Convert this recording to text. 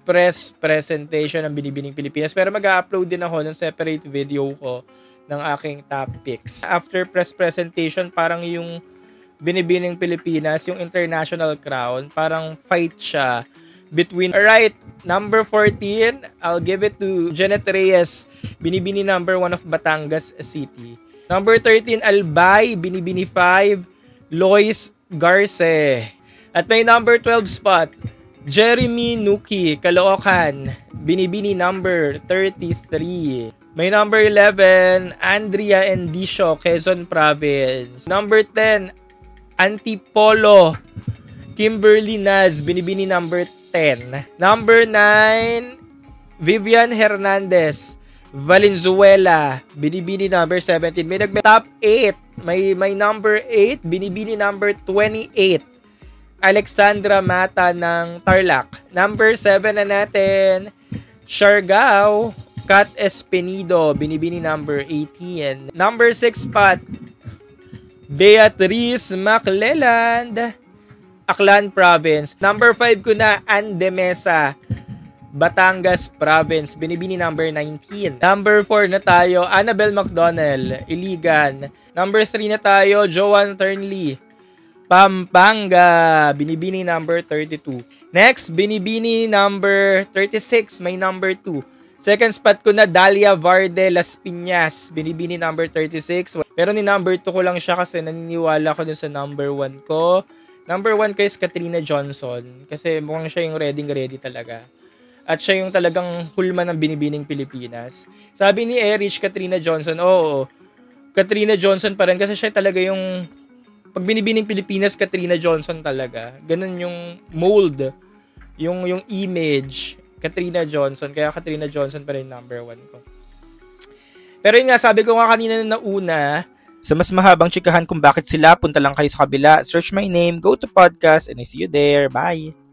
press presentation ng Binibining Pilipinas. Pero mag-upload din ako ng separate video ko ng aking top picks. After press presentation, parang yung Binibining Pilipinas, yung International Crown, parang fight siya between, alright, number 14, I'll give it to Janet Reyes, Binibini number 1 of Batangas City. Number 13, Albay, Binibini 5, Lois Garce. At may number 12 spot, Jeremy Nuki, Caloocan, Binibini number 33. May number 11, Andrea Endicio, Quezon Province. Number 10, Antipolo, Kimberly Naz, Binibini number 10. Number 9, Vivian Hernandez, Valenzuela, Binibini number 17. May top 8. May number 8, Binibini number 28. Alexandra Mata ng Tarlac. Number 7 na natin, Siargao, Kat Espenido, Binibini number 18. Number 6 spot, Beatriz Macleland, Aklan Province. Number 5 ko na, Andemesa, Batangas Province, Binibini number 19. Number 4 na tayo, Annabel McDonnell, Iligan. Number 3 na tayo, Joanne Turnley, Pampanga, Binibini number 32. Next, Binibini number 36, may number 2. Second spot ko na, Dalia Varde Las Piñas, Binibini number 36. Pero ni number 2 ko lang siya kasi naniniwala ko dun sa number 1 ko. Number 1 ko is Katrina Johnson kasi mukhang siya yung ready talaga. At siya yung talagang hulma ng Binibining Pilipinas. Sabi ni Erich, Katrina Johnson, oo, Katrina Johnson pa rin kasi siya talaga yung, pag Binibining Pilipinas, Katrina Johnson talaga. Ganun yung mold, yung image, Katrina Johnson. Kaya Katrina Johnson pa rin number 1 ko. Pero yun nga, sabi ko nga kanina na nauna, sa mas mahabang chikahan kung bakit sila, punta lang kayo sa kabila, search my name, go to podcast, and I see you there. Bye!